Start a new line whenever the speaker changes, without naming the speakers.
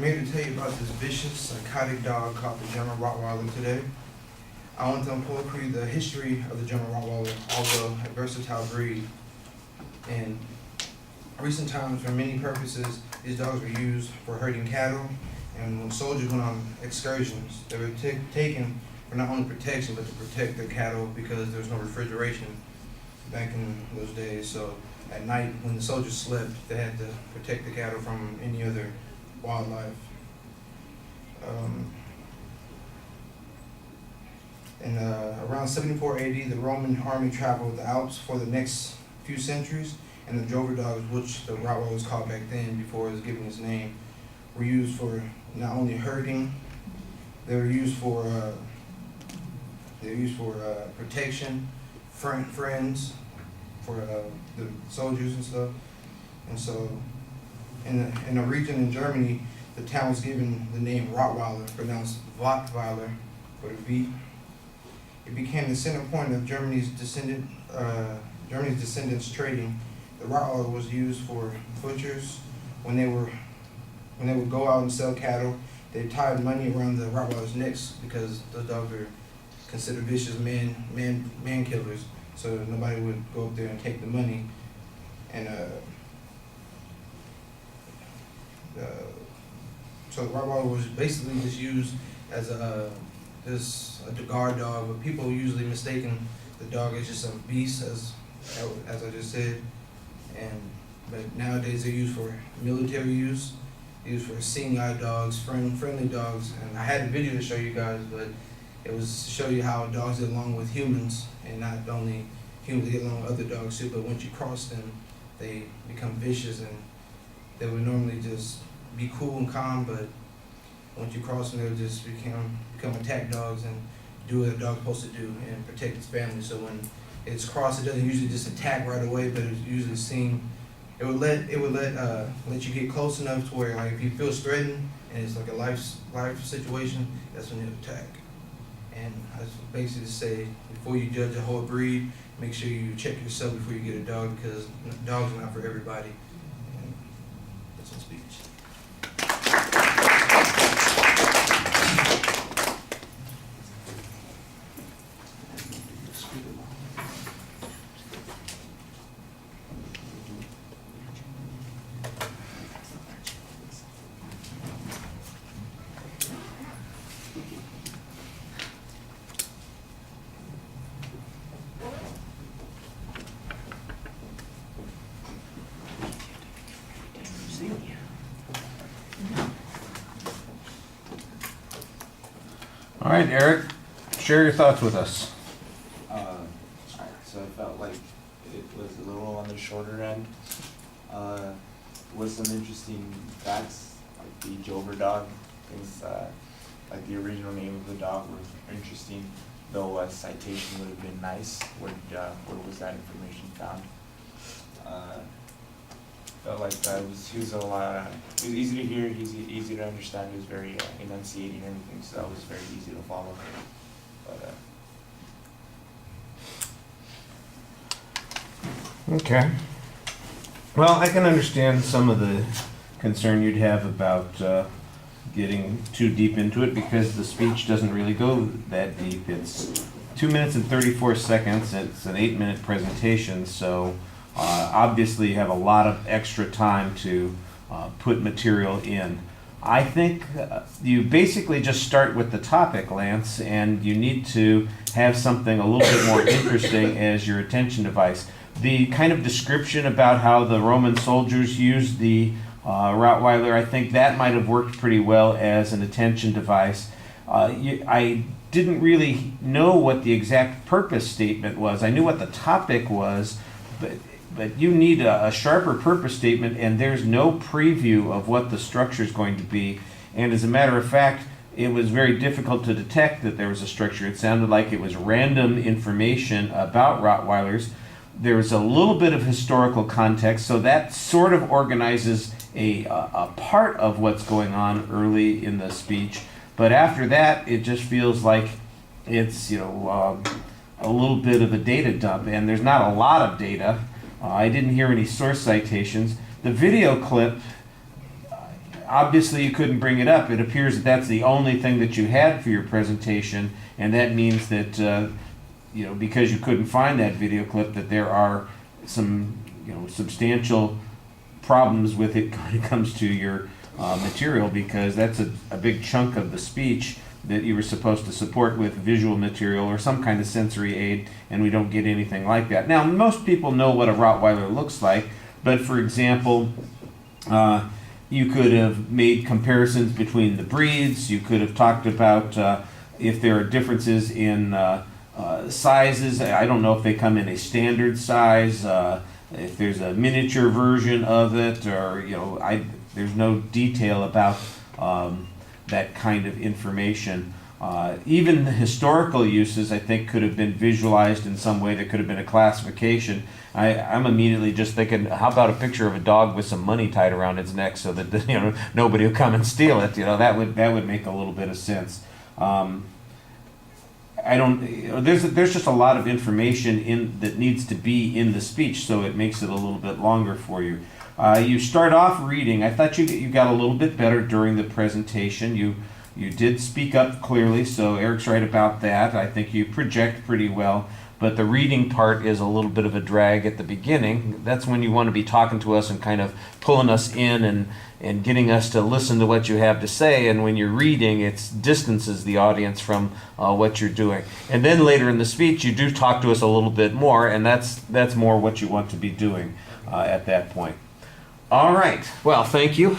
here to tell you about this vicious, psychotic dog called the German Rottweiler today. I want to unfold for you the history of the German Rottweiler, although a versatile breed. In recent times, for many purposes, these dogs were used for herding cattle, and when soldiers went on excursions, they were taken for not only protection, but to protect their cattle because there was no refrigeration back in those days. So at night, when the soldiers slept, they had to protect the cattle from any other wildlife. In around 74 AD, the Roman army traveled the Alps for the next few centuries, and the drover dogs, which the Rottweiler was called back then before it was given its name, were used for not only herding, they were used for protection, friends, for the soldiers and stuff. And so, in a region in Germany, the town was given the name Rottweiler, pronounced Wattweiler, for the V. It became the center point of Germany's descendants trading. The Rottweiler was used for butchers when they would go out and sell cattle. They tied money around the Rottweiler's necks because those dogs were considered vicious man killers. So nobody would go up there and take the money. And so the Rottweiler was basically just used as a guard dog, but people usually mistaken the dog as just a beast, as I just said. But nowadays they're used for military use, used for seeing eye dogs, friendly dogs. And I had a video to show you guys, but it was to show you how dogs get along with humans, and not only humans get along with other dogs too, but once you cross them, they become vicious, and they would normally just be cool and calm, but once you cross them, they'll just become attack dogs and do what a dog's supposed to do and protect its family. So when it's crossed, it doesn't usually just attack right away, but it's usually it would let you get close enough to where, like, if you feel threatened and it's like a life situation, that's when it'll attack. And I was basically to say, before you judge a whole breed, make sure you check yourself before you get a dog, because dogs are not for everybody. And that's my speech.
All right, Eric, share your thoughts with us.
So I felt like it was a little on the shorter end. With some interesting facts, like the Jover dog, things like the original name of the dog were interesting, though a citation would have been nice. Where was that information found? Felt like he was easy to hear, easy to understand. He was very enunciating and everything, so that was very easy to follow. But
Okay. Well, I can understand some of the concern you'd have about getting too deep into it, because the speech doesn't really go that deep. It's 2 minutes and 34 seconds. It's an 8-minute presentation, so obviously you have a lot of extra time to put material in. I think you basically just start with the topic, Lance, and you need to have something a little bit more interesting as your attention device. The kind of description about how the Roman soldiers used the Rottweiler, I think that might have worked pretty well as an attention device. I didn't really know what the exact purpose statement was. I knew what the topic was, but you need a sharper purpose statement, and there's no preview of what the structure is going to be. And as a matter of fact, it was very difficult to detect that there was a structure. It sounded like it was random information about Rottweilers. There was a little bit of historical context, so that sort of organizes a part of what's going on early in the speech. But after that, it just feels like it's a little bit of a data dump, and there's not a lot of data. I didn't hear any source citations. The video clip, obviously you couldn't bring it up. It appears that that's the only thing that you had for your presentation, and that means that because you couldn't find that video clip, that there are some substantial problems with it when it comes to your material, because that's a big chunk of the speech that you were supposed to support with visual material or some kind of sensory aid, and we don't get anything like that. Now, most people know what a Rottweiler looks like, but for example, you could have made comparisons between the breeds. You could have talked about if there are differences in sizes. I don't know if they come in a standard size, if there's a miniature version of it, or there's no detail about that kind of information. Even the historical uses, I think, could have been visualized in some way. There could have been a classification. I'm immediately just thinking, how about a picture of a dog with some money tied around its neck so that nobody will come and steal it? That would make a little bit of sense. There's just a lot of information that needs to be in the speech, so it makes it a little bit longer for you. You start off reading. I thought you got a little bit better during the presentation. You did speak up clearly, so Eric's right about that. I think you project pretty well, but the reading part is a little bit of a drag at the beginning. That's when you want to be talking to us and kind of pulling us in and getting us to listen to what you have to say, and when you're reading, it distances the audience from what you're doing. And then later in the speech, you do talk to us a little bit more, and that's more what you want to be doing at that point. All right. Well, thank you.